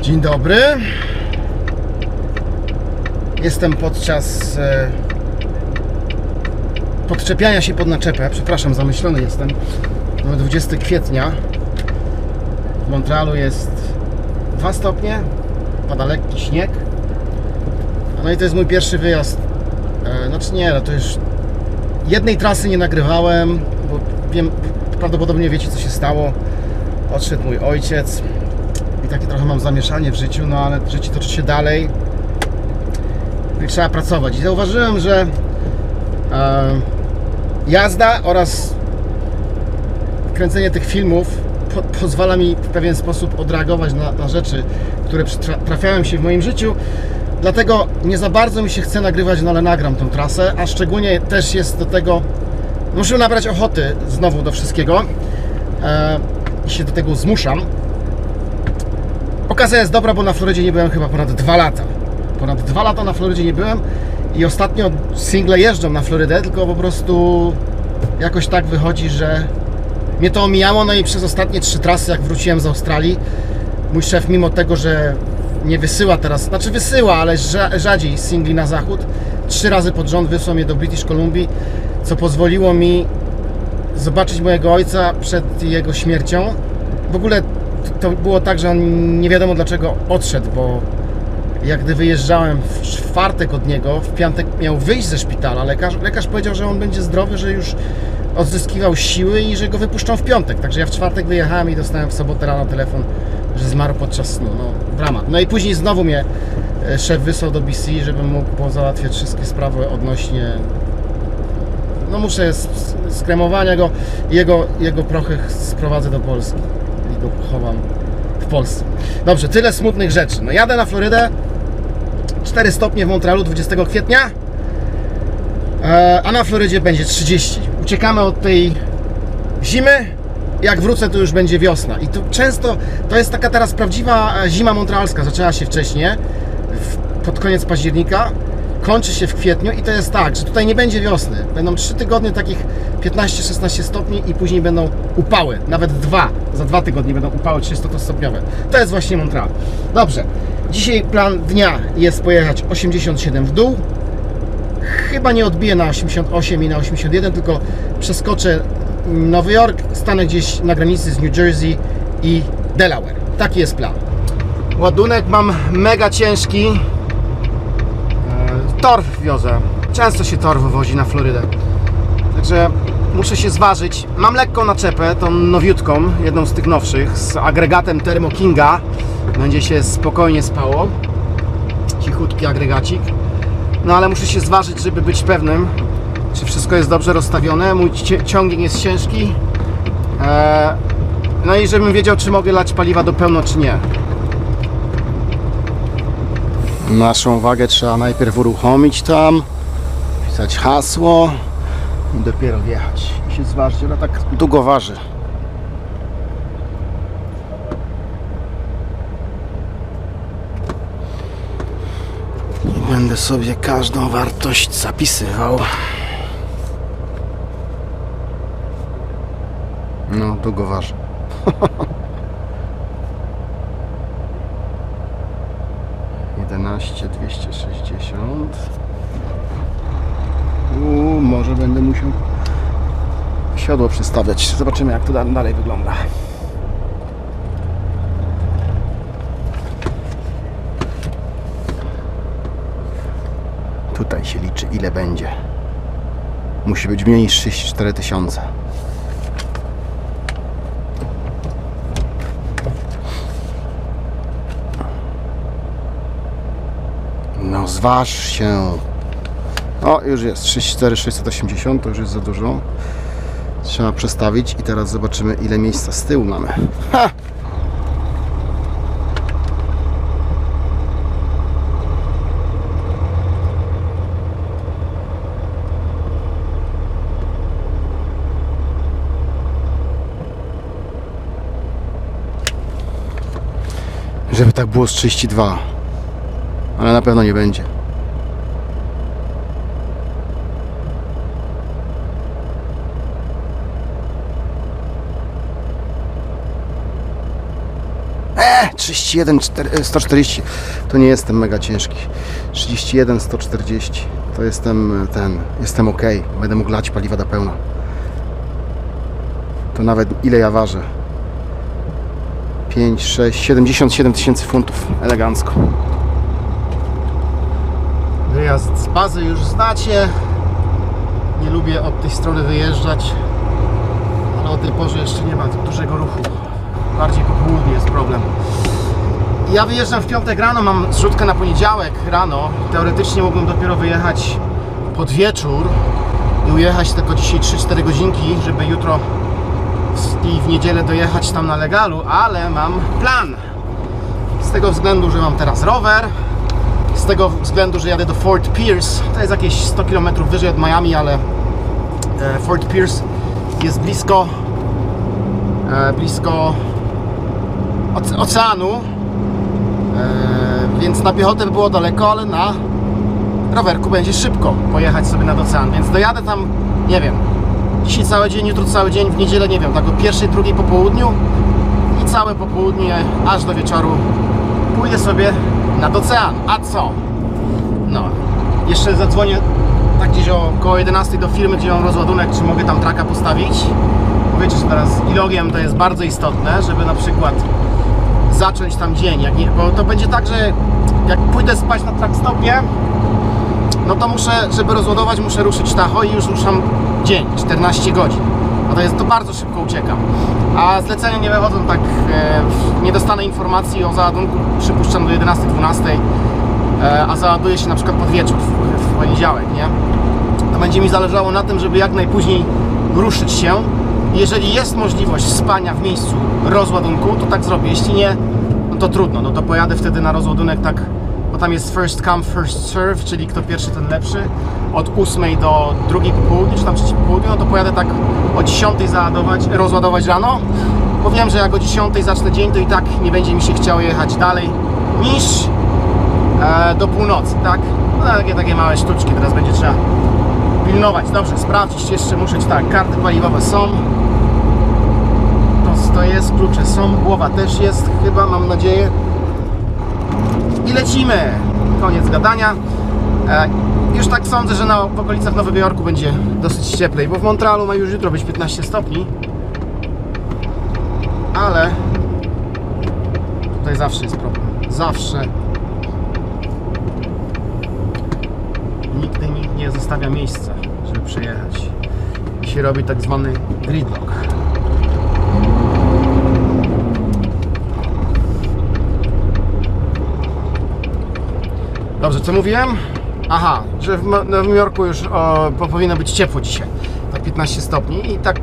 Dzień dobry. Jestem podczas podczepiania się pod naczepę. Przepraszam, zamyślony jestem. Mamy 20 kwietnia. W Montrealu jest 2 stopnie. Pada lekki śnieg. No i to jest mój pierwszy wyjazd. Znaczy nie, no to już jednej trasy nie nagrywałem, bo wiem, prawdopodobnie wiecie, co się stało. Odszedł mój ojciec i takie trochę mam zamieszanie w życiu, no ale życie toczy się dalej i trzeba pracować. I zauważyłem, że jazda oraz kręcenie tych filmów pozwala mi w pewien sposób odreagować na rzeczy, które trafiają się w moim życiu. Dlatego nie za bardzo mi się chce nagrywać, no ale nagram tą trasę, a szczególnie też jest do tego, muszę nabrać ochoty znowu do wszystkiego i się do tego zmuszam. Okazja jest dobra, bo na Florydzie nie byłem chyba ponad 2 lata. Ponad 2 lata na Florydzie nie byłem i ostatnio single jeżdżą na Florydę, tylko po prostu jakoś tak wychodzi, że mnie to omijało. No i przez ostatnie 3 trasy, jak wróciłem z Australii, mój szef, mimo tego, że nie wysyła teraz, znaczy wysyła, ale rzadziej singli na zachód, 3 razy pod rząd wysłał mnie do British Columbia, co pozwoliło mi zobaczyć mojego ojca przed jego śmiercią. W ogóle to było tak, że on nie wiadomo dlaczego odszedł, bo jak gdy wyjeżdżałem w czwartek od niego, w piątek miał wyjść ze szpitala. Lekarz powiedział, że on będzie zdrowy, że już odzyskiwał siły i że go wypuszczą w piątek. Także ja w czwartek wyjechałem i dostałem w sobotę rano telefon, że zmarł podczas snu. No, dramat. No i później znowu mnie szef wysłał do BC, żebym mógł pozałatwiać wszystkie sprawy odnośnie... No muszę skremowania go i jego prochy sprowadzę do Polski i go pochowam w Polsce. Dobrze, tyle smutnych rzeczy. No jadę na Florydę, 4 stopnie w Montrealu 20 kwietnia, a na Florydzie będzie 30. Uciekamy od tej zimy. Jak wrócę, to już będzie wiosna. I tu często, to jest taka teraz prawdziwa zima montrealska. Zaczęła się wcześniej, pod koniec października, kończy się w kwietniu i to jest tak, że tutaj nie będzie wiosny. Będą 3 tygodnie takich 15-16 stopni i później będą upały. Nawet za 2 tygodnie będą upały 30-stopniowe. To jest właśnie Montreal. Dobrze, dzisiaj plan dnia jest pojechać 87 w dół. Chyba nie odbiję na 88 i na 81, tylko przeskoczę Nowy Jork, stanę gdzieś na granicy z New Jersey i Delaware. Taki jest plan. Ładunek mam mega ciężki. Torf wiozę. Często się torf wozi na Florydę. Także muszę się zważyć. Mam lekką naczepę, tą nowiutką, jedną z tych nowszych, z agregatem Thermo Kinga. Będzie się spokojnie spało. Cichutki agregacik. No ale muszę się zważyć, żeby być pewnym, czy wszystko jest dobrze rozstawione. Mój ciągnik jest ciężki. No i żebym wiedział, czy mogę lać paliwa do pełna, czy nie. Naszą wagę trzeba najpierw uruchomić tam, wpisać hasło i dopiero wjechać i się zważyć. Ona tak długo waży. I będę sobie każdą wartość zapisywał. No, długo waży. $11 260. Może będę musiał siodło przestawiać. Zobaczymy, jak to dalej wygląda. Tutaj się liczy, ile będzie. Musi być mniej niż 34 000. No zważ się. O, już jest 34 680, to już jest za dużo. Trzeba przestawić i teraz zobaczymy, ile miejsca z tyłu mamy. Ha! Żeby tak było z 32. Ale na pewno nie będzie. 31, 140 to nie jestem mega ciężki. 31, 140 to jestem ok. Będę mógł lać paliwa do pełna. To nawet ile ja ważę? 5, 6, 77 tysięcy funtów. Elegancko. Wyjazd z bazy już znacie. Nie lubię od tej strony wyjeżdżać, ale o tej porze jeszcze nie ma dużego ruchu. Bardziej po południu jest problem. Ja wyjeżdżam w piątek rano, mam zrzutkę na poniedziałek rano. Teoretycznie mógłbym dopiero wyjechać pod wieczór i ujechać tylko dzisiaj 3-4 godzinki, żeby jutro i w niedzielę dojechać tam na legalu, ale mam plan. Z tego względu, że mam teraz rower, z tego względu, że jadę do Fort Pierce. To jest jakieś 100 km wyżej od Miami, ale Fort Pierce jest blisko oceanu, więc na piechotę by było daleko, ale na rowerku będzie szybko pojechać sobie nad ocean, więc dojadę tam, nie wiem, dzisiaj cały dzień, jutro cały dzień, w niedzielę, nie wiem, tak o 1, 2 po południu i całe popołudnie aż do wieczoru pójdę sobie nad ocean. A co? No, jeszcze zadzwonię tak gdzieś około 11 do firmy, gdzie mam rozładunek, czy mogę tam traka postawić. Bo wiecie, że teraz ilogiem to jest bardzo istotne, żeby na przykład zacząć tam dzień, jak nie, bo to będzie tak, że jak pójdę spać na trackstopie, no to muszę, żeby rozładować, muszę ruszyć tacho i już ruszam dzień, 14 godzin. No to bardzo szybko uciekam. A zlecenia nie wychodzą tak, nie dostanę informacji o załadunku, przypuszczam do 11-12, a załaduje się na przykład pod wieczór, w poniedziałek, nie? To będzie mi zależało na tym, żeby jak najpóźniej ruszyć się. Jeżeli jest możliwość spania w miejscu rozładunku, to tak zrobię. Jeśli nie, no to trudno. No to pojadę wtedy na rozładunek tak, bo tam jest first come, first serve, czyli kto pierwszy, ten lepszy. Od 8 do 2 po południu, czy tam 3 po południu, no to pojadę tak o 10 rozładować rano. Bo wiem, że jak o 10 zacznę dzień, to i tak nie będzie mi się chciało jechać dalej niż do północy, tak? No, takie małe sztuczki teraz będzie trzeba pilnować. Dobrze, sprawdzić jeszcze muszę, tak, karty paliwowe są. To jest, klucze są, głowa też jest chyba, mam nadzieję. I lecimy. Koniec gadania. Już tak sądzę, że w okolicach Nowego Jorku będzie dosyć cieplej, bo w Montrealu ma już jutro być 15 stopni. Ale tutaj zawsze jest problem. Zawsze. Nigdy nikt nie zostawia miejsca, żeby przejechać. I się robi tak zwany gridlock. Dobrze, co mówiłem? Aha, że w Nowym Jorku już powinno być ciepło dzisiaj. Tak 15 stopni i tak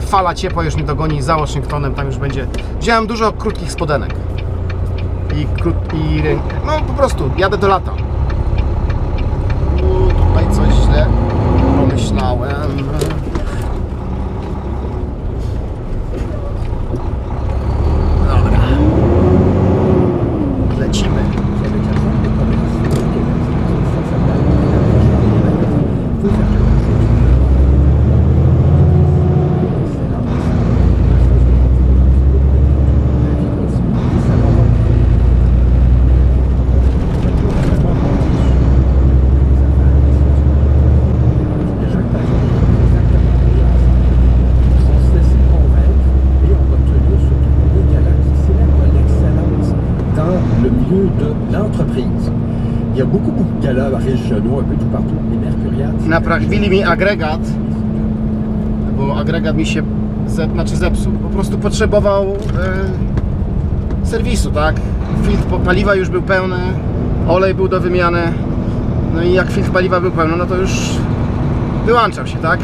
fala ciepła już mnie dogoni za Waszyngtonem. Tam już będzie... Wziąłem dużo krótkich spodenek. No po prostu jadę do lata. Tutaj coś źle pomyślałem. Dobra. Lecimy. Il y a beaucoup de galas régionaux un peu tout partout. Les Mercuriades. Naprawili mi agregat, bo agregat mi się zepsuł. Po prostu potrzebował serwisu, tak? Filtr paliwa już był pełny, olej był do wymiany. No i jak filtr paliwa był pełny, no to już wyłączał się, tak?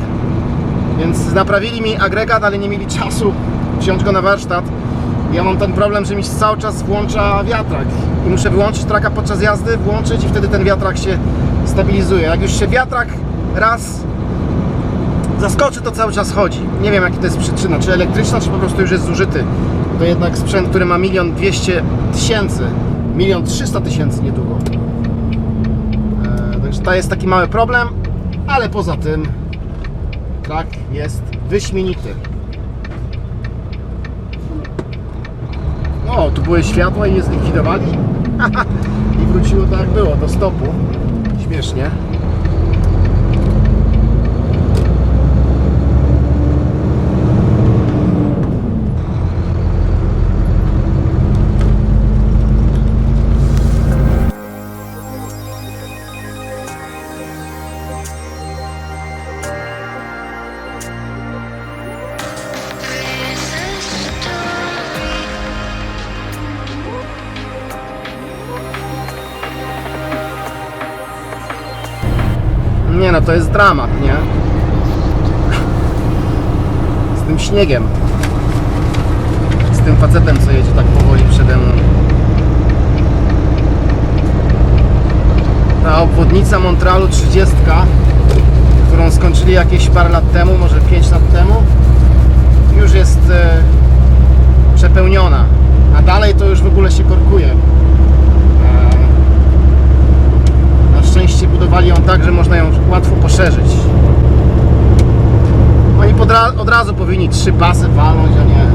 Więc naprawili mi agregat, ale nie mieli czasu wziąć go na warsztat. Ja mam ten problem, że mi się cały czas włącza wiatrak i muszę wyłączyć traka podczas jazdy, włączyć i wtedy ten wiatrak się stabilizuje. Jak już się wiatrak raz zaskoczy, to cały czas chodzi. Nie wiem, jaka to jest przyczyna, czy elektryczna, czy po prostu już jest zużyty. To jednak sprzęt, który ma 1 200 000, 1 300 000 niedługo. Także to jest taki mały problem, ale poza tym trak jest wyśmienity. O, tu były światła i je zlikwidowali. I wróciło tak jak było, do stopu. Śmiesznie. Nie no, to jest dramat, nie? Z tym śniegiem. Z tym facetem, co jedzie tak powoli przede mną. Ta obwodnica Montrealu 30, którą skończyli jakieś parę lat temu, może 5 lat temu, już jest przepełniona. A dalej to już w ogóle się korkuje. Na szczęście budowali ją tak, że można ją łatwo poszerzyć. Oni od razu powinni 3 pasy walnąć, a nie.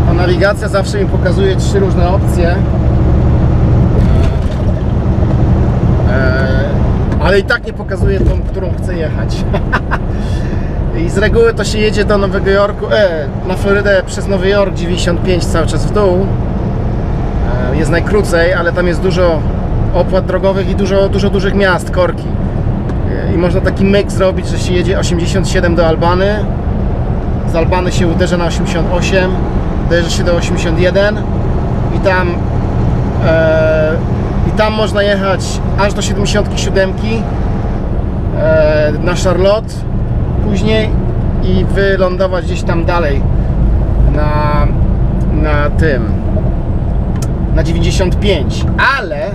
A nawigacja zawsze mi pokazuje 3 różne opcje. Ale i tak nie pokazuje tą, którą chcę jechać. I z reguły to się jedzie do Nowego Jorku, na Florydę przez Nowy Jork 95 cały czas w dół. Jest najkrócej, ale tam jest dużo opłat drogowych i dużo dużych miast, korki. I można taki myk zrobić, że się jedzie 87 do Albany, z Albany się uderza na 88, dojeżdża się do 81 i tam można jechać aż do 77 na Charlotte później i wylądować gdzieś tam dalej na 95, ale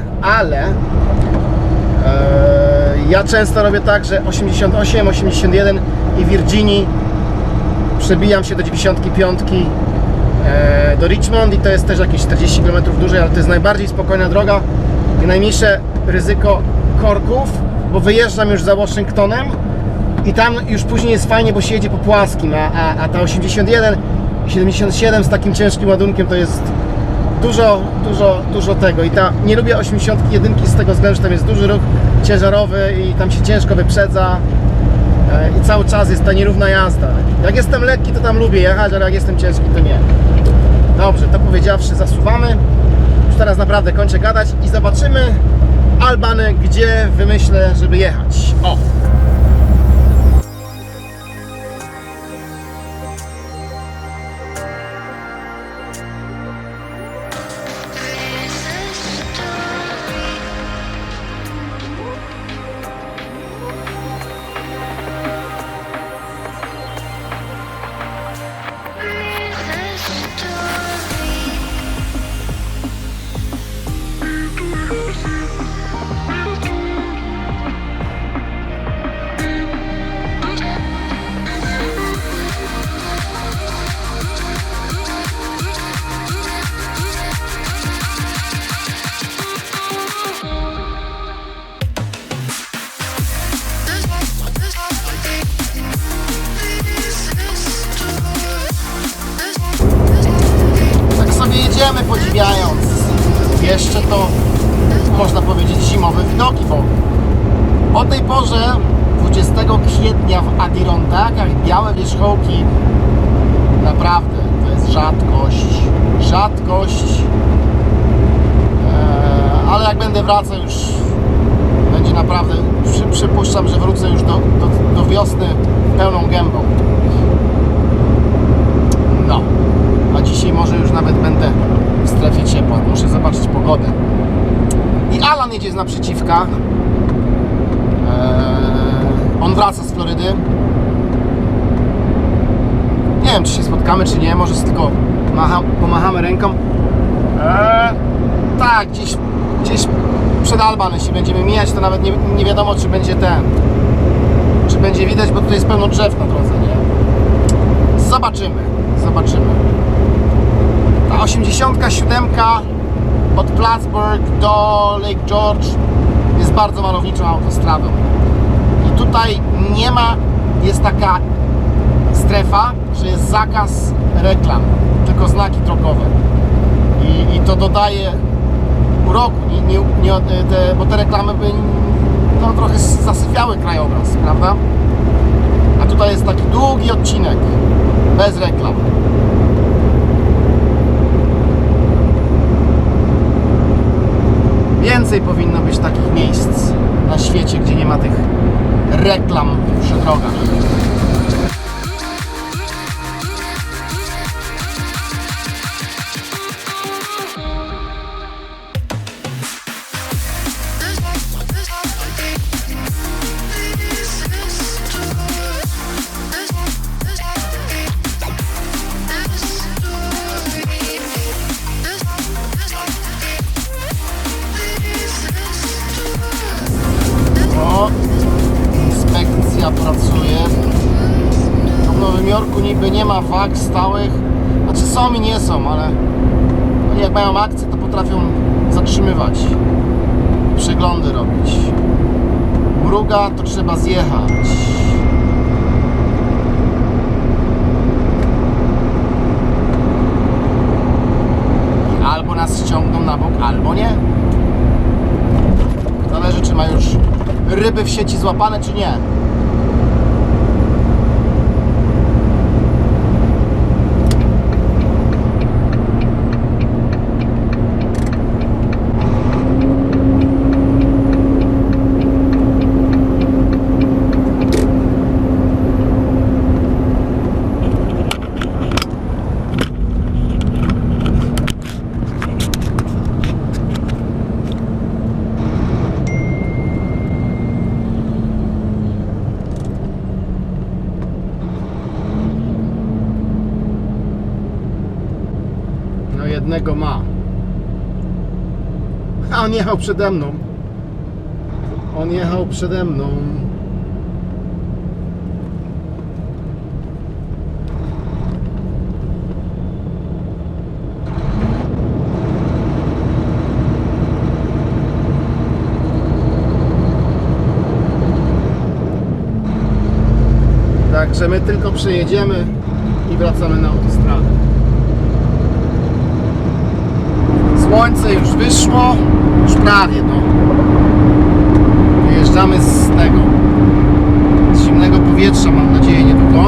ja często robię tak, że 88, 81 i Virginii przebijam się do 95 do Richmond i to jest też jakieś 40 km dłużej, ale to jest najbardziej spokojna droga i najmniejsze ryzyko korków, bo wyjeżdżam już za Waszyngtonem i tam już później jest fajnie, bo się jedzie po płaskim, a ta 81 i 77 z takim ciężkim ładunkiem to jest dużo tego. I nie lubię 81 z tego względu, że tam jest duży ruch ciężarowy i tam się ciężko wyprzedza i cały czas jest ta nierówna jazda. Jak jestem lekki, to tam lubię jechać, ale jak jestem ciężki, to nie. Dobrze, to powiedziawszy, zasuwamy. Już teraz naprawdę kończę gadać i zobaczymy Albany, gdzie wymyślę, żeby jechać. O! Jedziemy podziwiając jeszcze to, można powiedzieć, zimowe widoki, bo o tej porze 20 kwietnia w Adirondackach białe wierzchołki naprawdę to jest rzadkość, ale jak będę wracał już będzie naprawdę, przypuszczam, że wrócę już do wiosny pełną gębą. No, a dzisiaj może już nawet będę w strefie ciepła. Muszę zobaczyć pogodę. I Alan jedzie z naprzeciwka. On wraca z Florydy. Nie wiem, czy się spotkamy, czy nie. Może tylko pomachamy ręką. Tak, gdzieś przed Albany się będziemy mijać. To nawet nie wiadomo, czy będzie czy będzie widać, bo tutaj jest pełno drzew na drodze, nie? Zobaczymy. Ta 87 od Plattsburgh do Lake George jest bardzo malowniczą autostradą. I tutaj nie ma jest taka strefa, że jest zakaz reklam, tylko znaki drogowe. I to dodaje uroku, bo te reklamy by no, trochę zasyfiały krajobraz, prawda? A tutaj jest taki długi odcinek, bez reklam. Więcej powinno być takich miejsc na świecie, gdzie nie ma tych reklam przy drogach. Inspekcja pracuje. W Nowym Jorku niby nie ma wag stałych. Znaczy są i nie są, ale oni jak mają akcję, to potrafią zatrzymywać, przeglądy robić. Mruga, to trzeba zjechać. I albo nas ściągną na bok, albo nie. Zależy, czy ma już ryby w sieci złapane, czy nie. Jednego ma. A on jechał przede mną. On jechał przede mną. Także my tylko przejedziemy i wracamy na autostradę. Słońce już wyszło, już prawie, no. Wyjeżdżamy z tego, z zimnego powietrza, mam nadzieję, niedługo.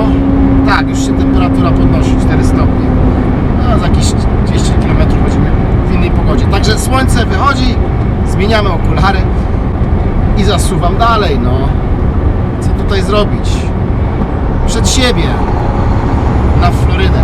Tak, już się temperatura podnosi, 4 stopnie. No, za jakieś 200 km będziemy w innej pogodzie. Także słońce wychodzi, zmieniamy okulary i zasuwam dalej, no. Co tutaj zrobić? Przed siebie, na Florydę.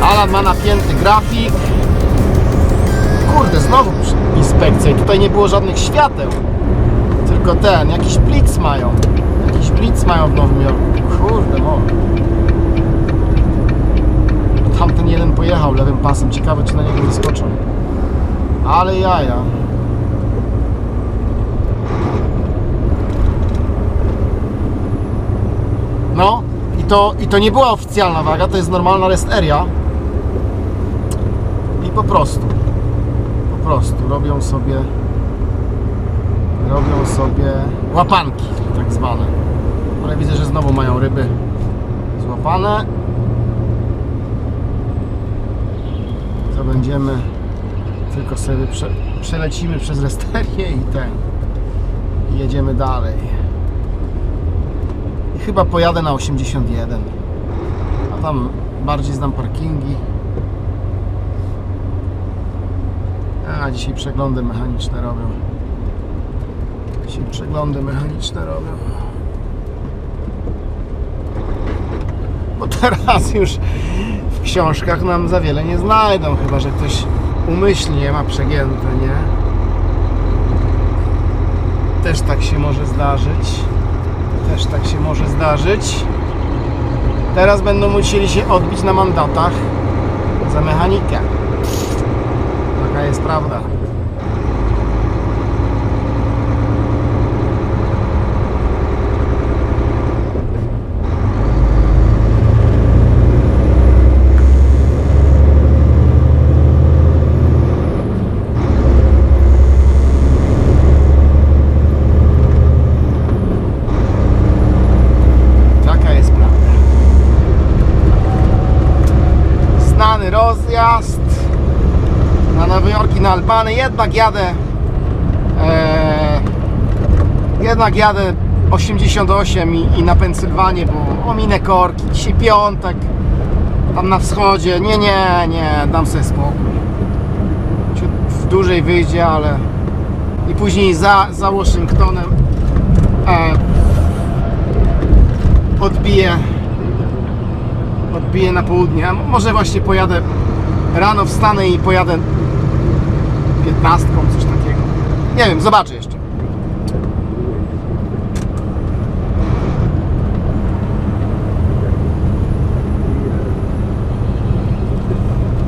Alan ma napięty grafik. Kurde, znowu inspekcja i tutaj nie było żadnych świateł. Tylko jakiś blitz mają. Jakiś blitz mają w Nowym Jorku. Kurde, może. Tamten jeden pojechał lewym pasem. Ciekawe, czy na niego wyskoczą. Ale jaja. No, i to nie była oficjalna waga, to jest normalna rest area. I po prostu robią sobie łapanki tak zwane. Ale widzę, że znowu mają ryby złapane. To będziemy tylko sobie przelecimy przez resterię i jedziemy dalej. I chyba pojadę na 81. A tam bardziej znam parkingi. A dzisiaj przeglądy mechaniczne robią. Bo teraz już w książkach nam za wiele nie znajdą, chyba że ktoś umyślnie ma przegięte, nie? Też tak się może zdarzyć. Też tak się może zdarzyć. Teraz będą musieli się odbić na mandatach za mechanikę. Taka jest prawda. Rozjazd na Nowy Jork i na Albany. Jednak jadę 88 i na Pensylwanię, bo ominę korki. Dzisiaj piątek, tam na wschodzie. Nie, dam sobie spokój. Ciut dłużej wyjdzie, ale i później za Waszyngtonem odbiję na południe. A może właśnie pojadę rano, wstanę i pojadę 15, coś takiego. Nie wiem, zobaczę jeszcze.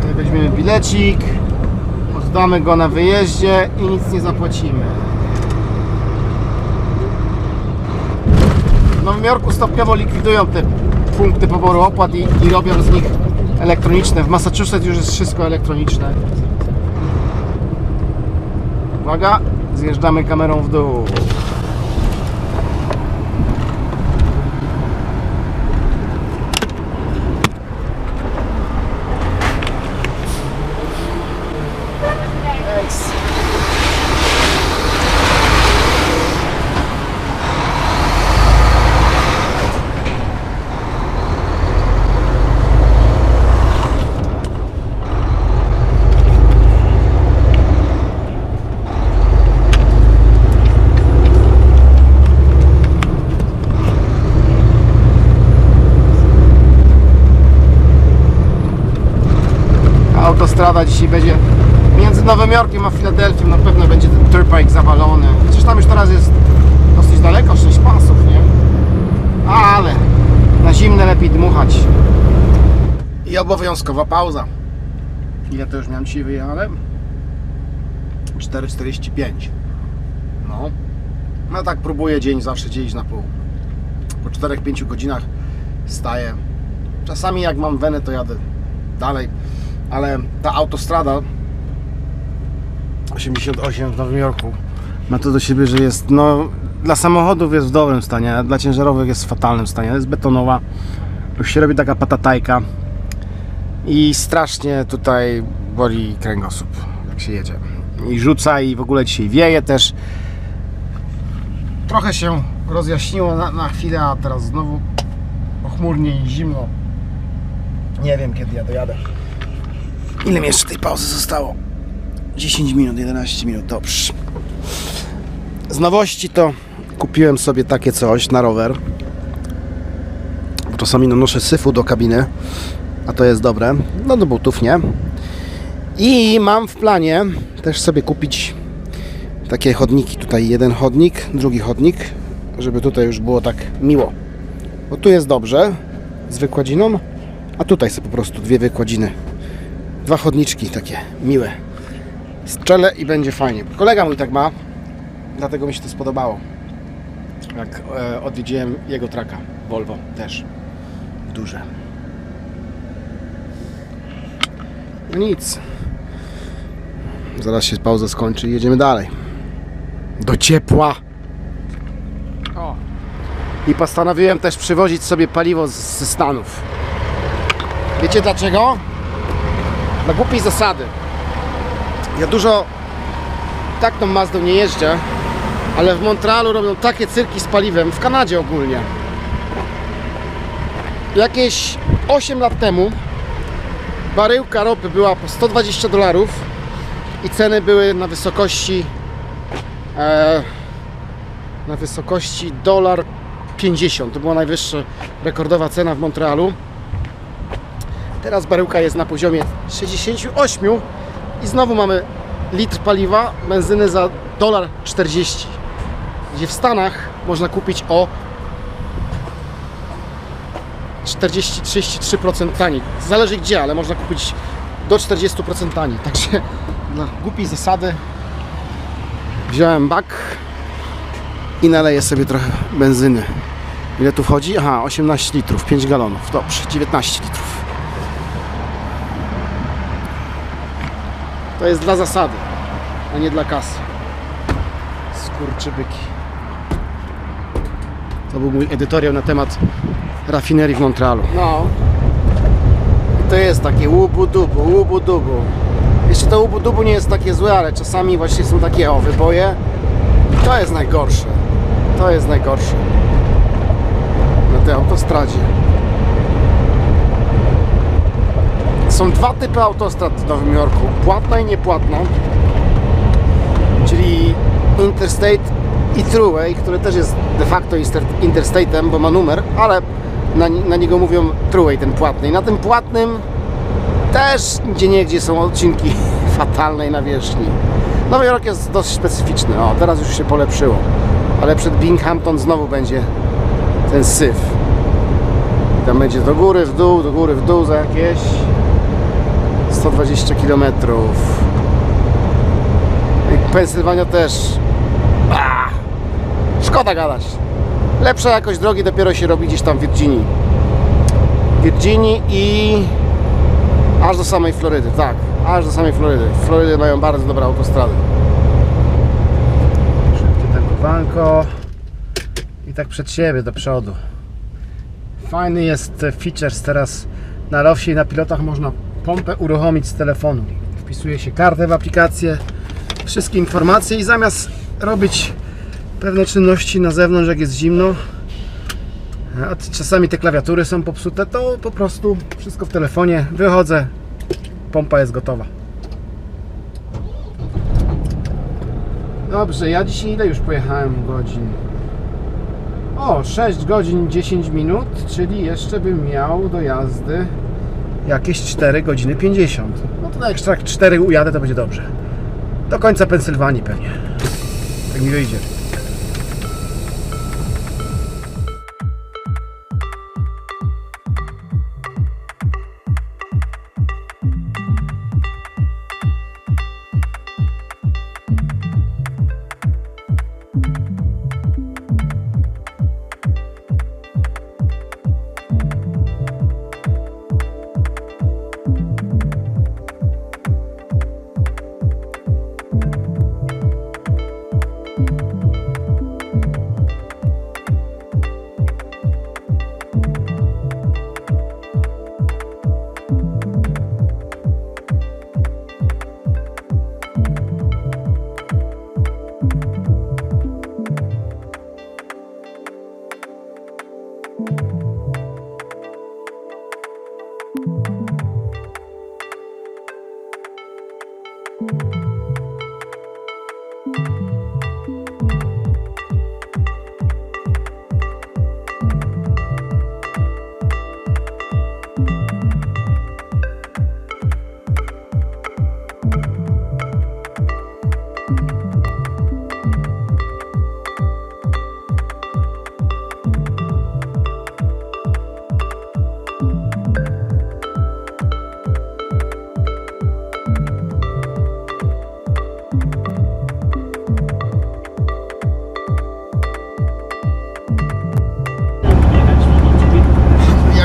Tutaj weźmiemy bilecik, oddamy go na wyjeździe i nic nie zapłacimy. W Nowym Jorku stopniowo likwidują te punkty poboru opłat i robią z nich elektroniczne. W Massachusetts już jest wszystko elektroniczne. Uwaga, zjeżdżamy kamerą w dół. Thanks. Autostrada dzisiaj będzie między Nowym Jorkiem a Filadelfią, na pewno będzie ten turnpike zawalony. Chociaż tam już teraz jest dosyć daleko, 6 pasów, nie? Ale na zimne lepiej dmuchać. I obowiązkowa pauza. Ile to już miałem dzisiaj wyjechałem? 4,45. No tak próbuję dzień zawsze dzielić na pół. Po 4-5 godzinach staję. Czasami jak mam wenę, to jadę dalej. Ale ta autostrada 88 w Nowym Jorku ma to do siebie, że jest, no, dla samochodów jest w dobrym stanie, a dla ciężarowych jest w fatalnym stanie. Jest betonowa, już się robi taka patatajka i strasznie tutaj boli kręgosłup, jak się jedzie. I rzuca, i w ogóle dzisiaj wieje też. Trochę się rozjaśniło na chwilę, a teraz znowu pochmurnie i zimno. Nie wiem, kiedy ja dojadę. Ile mi jeszcze tej pauzy zostało? 10 minut, 11 minut, dobrze. Z nowości to kupiłem sobie takie coś na rower. Czasami noszę syfu do kabiny, a to jest dobre. No do butów nie. I mam w planie też sobie kupić takie chodniki. Tutaj jeden chodnik, drugi chodnik, żeby tutaj już było tak miło. Bo tu jest dobrze z wykładziną, a tutaj sobie po prostu dwie wykładziny. Dwa chodniczki takie miłe. Strzelę i będzie fajnie. Kolega mój tak ma, dlatego mi się to spodobało. Jak odwiedziłem jego traka, Volvo też. Duże. No nic. Zaraz się pauza skończy i jedziemy dalej. Do ciepła. O. I postanowiłem też przywozić sobie paliwo ze Stanów. Wiecie dlaczego? Dla głupiej zasady. Ja dużo tak tą Mazdą nie jeżdżę, ale w Montrealu robią takie cyrki z paliwem, w Kanadzie ogólnie. Jakieś 8 lat temu baryłka ropy była po $120 i ceny były na wysokości $1,50. To była najwyższa rekordowa cena w Montrealu. Teraz baryłka jest na poziomie 68 i znowu mamy litr paliwa, benzyny za $1.40, gdzie w Stanach można kupić o 40-33% taniej. Zależy gdzie, ale można kupić do 40% taniej. Także dla głupiej zasady wziąłem bak i naleję sobie trochę benzyny. Ile tu wchodzi? Aha, 18 litrów, 5 galonów. Dobrze, 19 litrów. To jest dla zasady, a nie dla kasy. Skurczybyki. To był mój edytoriał na temat rafinerii w Montrealu. No. I to jest takie łubu-dubu, łubu-dubu. Jeszcze to łubu-dubu nie jest takie złe, ale czasami właśnie są takie wyboje. I to jest najgorsze. To jest najgorsze. Na tej autostradzie. Są dwa typy autostrad w Nowym Jorku. Płatna i niepłatna. Czyli Interstate i Thruway, który też jest de facto Interstate'em, bo ma numer, ale na niego mówią Thruway, ten płatny. I na tym płatnym też gdzieniegdzie są odcinki fatalnej nawierzchni. Nowy Jork jest dość specyficzny. O, teraz już się polepszyło. Ale przed Binghamton znowu będzie ten syf. I tam będzie do góry, w dół, do góry, w dół za jakieś 120 km. I Pensylwania też. Szkoda gadać. Lepsza jakość drogi dopiero się robi gdzieś tam w Virginii. I aż do samej Florydy, tak. Aż do samej Florydy. Florydy mają bardzo dobre autostrady. Szybkie tankowanko. I tak przed siebie, do przodu. Fajny jest features teraz na Lofsie i na pilotach można pompę uruchomić z telefonu. Wpisuje się kartę w aplikację, wszystkie informacje i zamiast robić pewne czynności na zewnątrz, jak jest zimno, a czasami te klawiatury są popsute, to po prostu wszystko w telefonie, wychodzę, pompa jest gotowa. Dobrze, ja dzisiaj ile już pojechałem godzin? O, 6 godzin 10 minut, czyli jeszcze bym miał do jazdy jakieś 4 godziny 50. No to jak tak 4 ujadę, to będzie dobrze. Do końca Pensylwanii pewnie. Tak mi wyjdzie.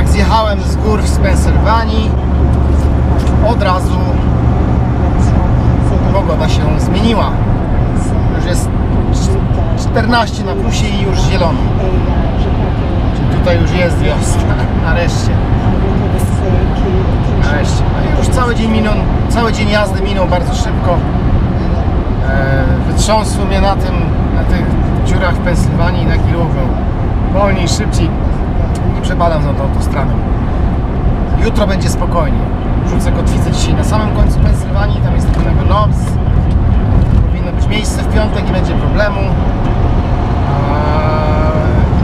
Zjechałem z gór z Pensylwanii, od razu pogoda się zmieniła. Już jest 14 na plusie i już zielono. Czyli tutaj już jest wioska. Nareszcie. Nareszcie. No i już cały dzień jazdy minął bardzo szybko. Wytrząsło mnie na tych dziurach w Pensylwanii i na kilówkę. Wolniej, szybciej. Nie przepadam za tą autostradą. Jutro będzie spokojnie. Rzucę kotwicę dzisiaj na samym końcu Pensylwanii. Tam jest tylko noc. Powinno być miejsce w piątek, nie będzie problemu.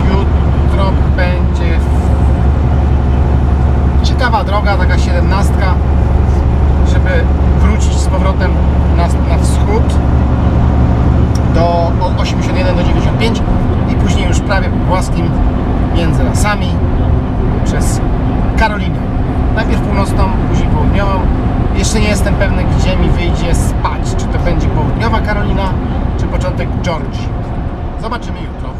Jutro będzie ciekawa droga, taka 17 5 i później już prawie po płaskim między lasami przez Karolinę. Najpierw północną, później południową. Jeszcze nie jestem pewny, gdzie mi wyjdzie spać. Czy to będzie południowa Karolina, czy początek Georgii. Zobaczymy jutro.